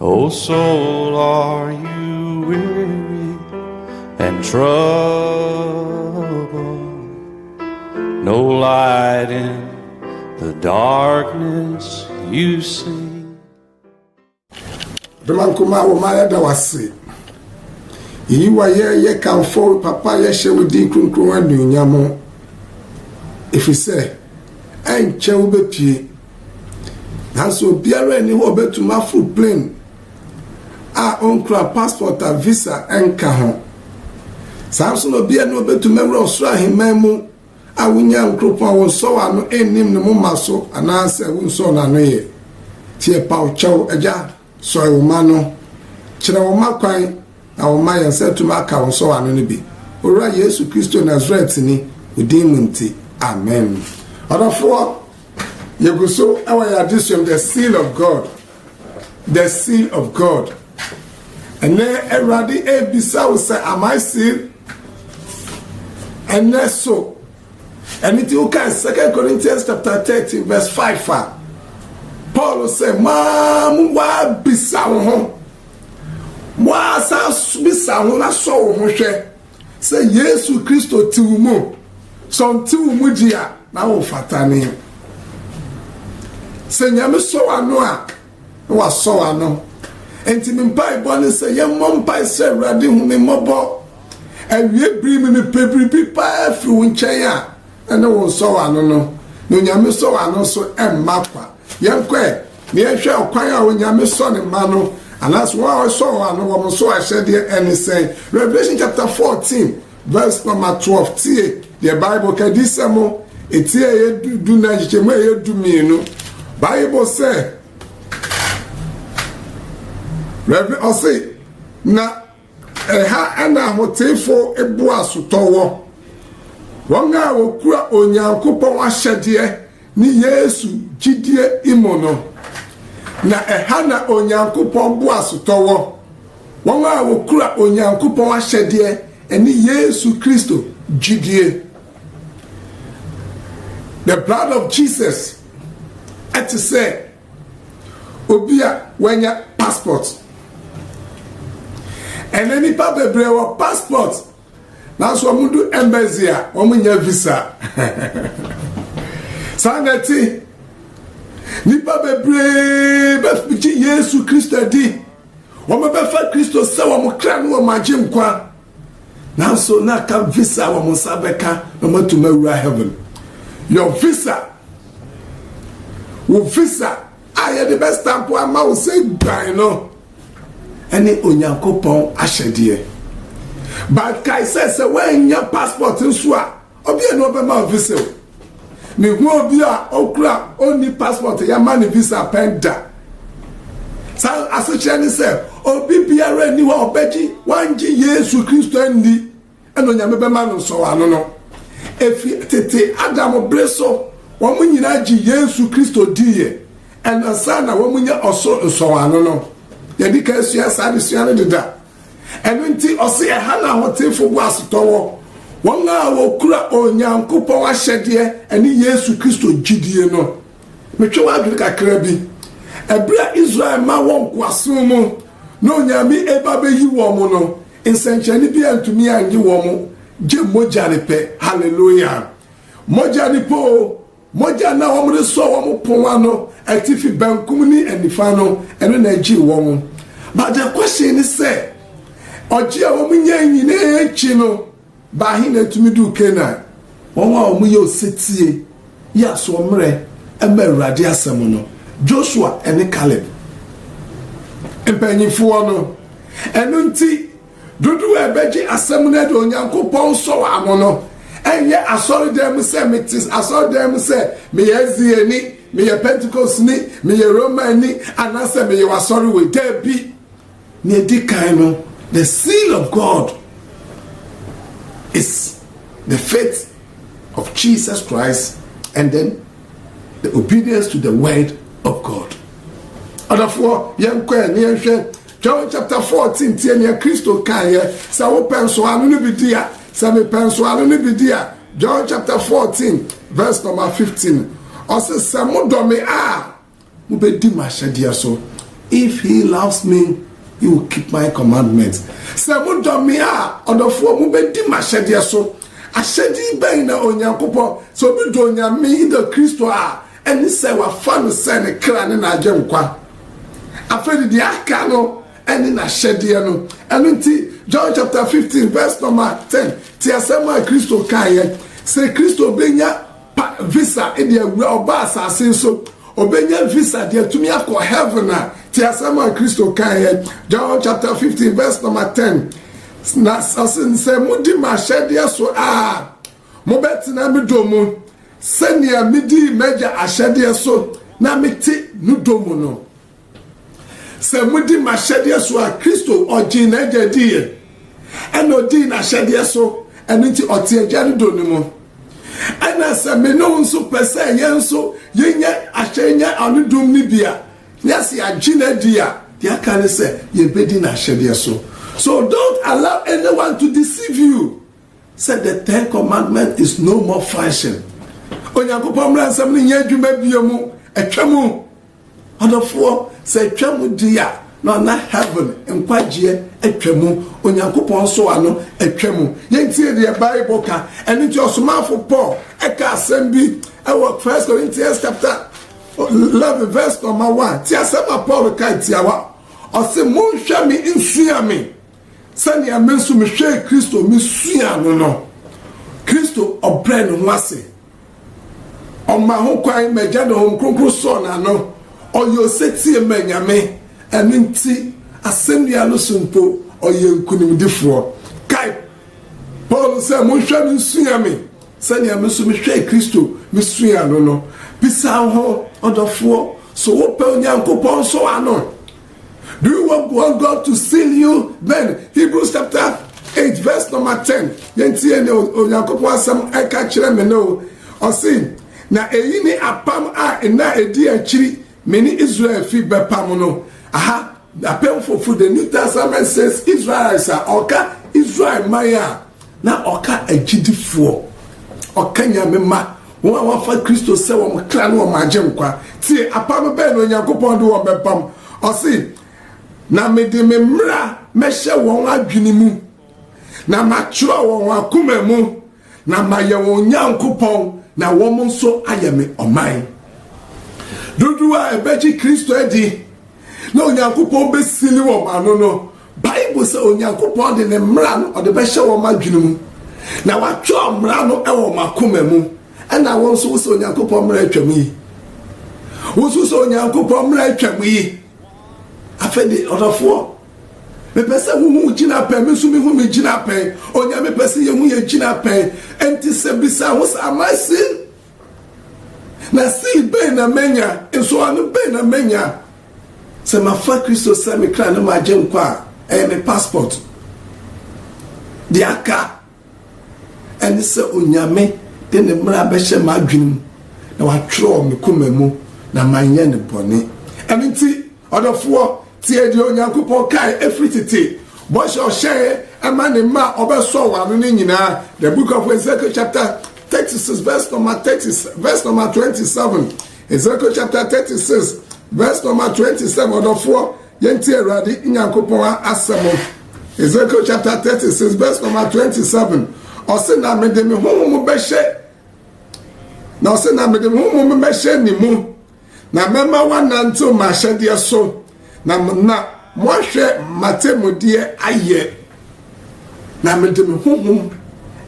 O soul, are you weary and troubled? No light in the darkness you see. Demankuma wo ma yada wase. Yi wa ye kanfo papa ye hye wodi krunkru anunyam. Efise enche wo bepie. Nanso biara ni ho betuma full plane. A onkra passport a visa enka ho. Samson obia no betuma wra osura hemam a wonya nkropon wo so wa no enim ne momaso anase wo so na no ye. Tie pa chow eja so e wo ma no kire wo ma kwan na wo ma yan setuma ka wo so wa no bi. Ora Yesu Kristo Nazareth ni odin munti. Amen. Adafo Yeguso our addition, the seal of God. The seal of God. And then everybody Ebisa will say, am I sealed? And then so. And it you can 2 Corinthians chapter 13, verse 5. Paul will say, Mam wa bisa ho. Wa sa bisa ho na so ho hwe. Say Yesu Kristo ti mu. So ti mu dia na wo fatane. Say nyame so ano a wa so ano. Enti me mpai bone say ye mpai say Awurade hu me mobo. Awie bri me pebri bi pa afi wo nchen a na wo so ano no. No nyame so ano so emma kwa. Yenkwe me ehwe okwan a wo nyame so ne ma no. Anas wa so ano wo so ahyede any say. Revelation chapter 14 verse number 12. Tie the Bible ka disemo etie ye du na jechemu ye du mienu. Bible say Reverend say na ha ana hotefo ebu asotowo wonga wokura onyankopon ahyede ni Yesu gidie imono na ha na onyankopon bu asotowo wonga wokura onyankopon ahyede ni Yesu Kristo gidie. The blood of Jesus to say obia when your passport and any paper brewer passport now so mundu embassy a omunya visa sanati ni paper brewer be Yesu Kristo di wo me be fa Kristo se wo mo kra no ma gye nkwa now so na ka visa wo mo sabeka no matuma wura heaven your visa wo visa aye the best stamp ama wo say gban no ene onyankopon ahyede but kai say when your passport nso a obi eno be ma visa me hu obi a okura oni passport ya ma ne visa penda sa asochere say obi biara ni wa obeji wanji Yesu Kristo ndi eno nyame be ma no so ano no efi tete Adam breso wo nyina ji Yesu Kristo diye and sana wo munya oso so ano no ye di ka sua sa de sua no deda eno nti ose e ha na hotefo bu asotowo won a wo kura onyankopon ahyede eni Yesu Kristo gidie no metwe wa adwe kakra bi ebra Israel ma won kwaso mu no nyame eba be yi wo mu no ensanchani bi antumi angi wo mu je moja repe hallelujah moja ni po moja na omre so wo ponwa no atifi bankum ni anifa no eno na agi wo mu but the question is say oji a wo nya nyine echi no ba hi na tumi du Canaan won wa wo ye osetie ya so omre ema Awurade asem no Joshua ene Caleb empanyifo no eno nti dudu ebeji asem na de onyankopon so amono enye asori dem say metis asori dem say me yezie ni me ye Pentecost ni me ye Roman ni anase me ye wasori we there be ne di kind no the seal of God is the faith of Jesus Christ and then the obedience to the word of God. Therefore yenkwe ni yenhwe John chapter 14 tie ne Kristo kan ye sa wo penso anu ni bidia sa me penso anu ni bidia John chapter 14 verse number 15 ose se mo do me a mo be di ma hyedia so if he loves me, he will keep my commandments. Sɛ mo dɔ me a ɔdɔfoɔ mo bɛdi m'ahyɛdeɛ so. Ahyɛdeɛ bɛn na Onyankopɔn sɛ obi dɔ Onyame the Kristo a ɛne sɛ wafa no sɛ ne kra ne n'agye nkwa. Afei deɛ aka no ɛne n'ahyɛdeɛ no. Ɛno nti John chapter 15 verse number 10 te asɛm a Kristo kaeɛ sɛ Kristo bɛnya visa ɛde awura ɔba asase so obenya visa de atumi akɔ heaven a te asɛm a Kristo kaeɛ John chapter 15 verse number 10 na sɛ modi m'ahyɛdeɛ so a mobɛtena me dɔ mu sɛnea medi m'agya ahyɛdeɛ so na mete no dɔ mu no. Sɛ modi m'ahyɛdeɛ so a Kristo ɔgye n'agya diɛ ɛna ɔdi n'ahyɛdeɛ so ɛno nti ɔte agya no dɔ no mu. Ɛna sɛ me no nso pɛ sɛ yɛn nso yɛnyɛ ahyɛnyɛ anodom no bi a yɛsi agye n'adi a deɛ aka ne sɛ yɛbɛdi n'ahyɛdeɛ so. So don't allow anyone to deceive you. Said the 10th commandment is no more fashion. Onyankopɔn mmara nsɛm no nyɛ adwuma bio mu atwa mu ɔdɔfoɔ sɛ atwa mu di a na ɔna heaven nkwagyeɛ atwa mu Onyankopɔn so ano atwa mu. Yɛntie deɛ Bible ka ɛno nti ɔsomafo Paul ɛka asɛm bi ɛwɔ 1 Corinthians chapter 11 verse number 1 ti asɛm a Paul ka tiawa ɔsɛ monhwɛ me nsua me sɛnea me nso mehwɛ Kristo mesua no Kristo ɔbrɛ ne ho ase ɔma ho kwan magya ne ho kronkron sɔɔ n'ano ɔyɛ osetie ma Nyame ɛno nti asɛnnua no so mpo ɔyɛ nkunimdifoɔ kae Paul sɛ monhwɛ me nsua me sɛnea me nso mehwɛ Kristo mesua no bisa ho ɔdɔfoɔ so wopɛ Onyankopɔn so ano. Do you want God to seal you? Then Hebrews chapter 8 verse number 10. Yentie ne Onyankopɔn asɛm ɛka kyerɛ me no. Ɔse na eyi ni apam a na edi akyiri me ni Israel fi bɛpam no. Aha, apam for the New Testament says Israel is ɔka Israel maya na ɔka agyidifoɔ. Ɔka Nyame ma wɔn a wɔfa Kristo sɛ wɔn kra no wɔn agye nkwa. Tie apam bɛn no Onyankopɔn de wɔn bɛpam. Ɔse na me de me mmra mehyɛ wɔn adwene mu na matwerɛ wɔn akoma mu na mayɛ wɔn Nyankopɔn na wɔn nso ayɛ me ɔman. Dodo a ɛbɛgye Kristo adi na Onyankopɔn bɛsili wɔn ano no Bible sɛ Onyankopɔn de ne mmra no ɔde bɛhyɛ wɔn adwene mu na watwerɛ mmra no ɛwɔ wɔn akoma mu ɛna wɔn nso sɛ Onyankopɔn mmra atwa mu yi wɔn nso sɛ Onyankopɔn mmra atwa mu yi. Afede ɔdɔfoɔ mepɛ sɛ huhu gyina pɛn me nso mehu me gyina pɛn Onyame pɛ sɛ yɛhu yɛ gyina pɛn ɛnti sɛ bisa ho sɛ am I sin na si bɛn na manya nso ano bɛn na manya sɛ mafa Kristo sɛ me kra ne magye nkwa a ɛyɛ me passport de aka ɛne sɛ Onyame de ne mmara bɛhyɛ m'adwene mu na watwerɛ me koma mu na manyɛ ne bɔne ɛno nti ɔdɔfoɔ tie di Onyankopɔn kai every tete bɔhyɛ ɔhyɛ ɛma ne ma ɔbɛsɔ wano ne nyinaa. The book of Ezekiel chapter 36 verse number 27 Ezekiel chapter 36 verse number 27 ɔdɔfoɔ yɛntie Awurade Nyankopɔn asɛm. Ezekiel chapter 36 verse number 27 ɔsɛ na mede me honhom bɛhyɛ na ɔsɛ na mede me honhom bɛhyɛ ne mu na mɛma wanantew m'ahyɛdeɛ so na mohwɛ m'atemmudeɛ ayɛ na mede me honhom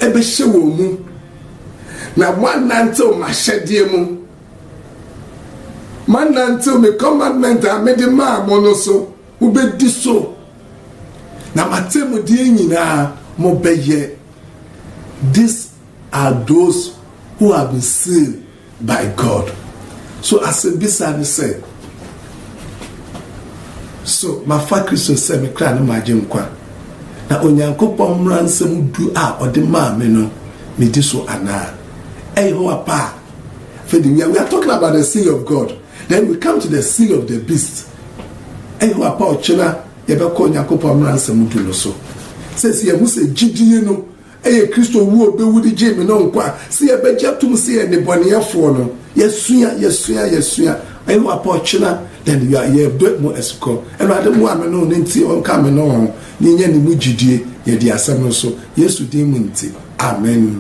ɛbɛhyɛ wɔn mu na wanantew m'ahyɛdeɛ mu manantew me commandment a mede maa mo no so wobɛdi so na m'atemmudeɛ nyinaa mobɛyɛ. These are those who have been sealed by God. So as a bisa say, so mafa Kristo sɛ me kra ne magye nkwa na Onyankopɔn mmara nsɛm du a ɔde maa me no me di so anaa ɛyɛ hɔ apa. We are talking about the seal of God, then we come to the seal of the beast. ɛyɛ hɔ apa ɔkyena yɛbɛkɔ Onyankopɔn mmara nsɛm du no so sɛ yɛhu sɛ gyidie no ɛyɛ Kristo wu obewu de gye me no nkwa sɛ yɛbɛgye atom sɛ yɛ nebɔneyɛfoɔ no yɛsua ɛyɛ hɔ apa ɔkyena then you are here do mo esiko Awurade mu ame no nti on ka me no ni nya ni mu gidie ye di asem no so Yesu din mu nti amen.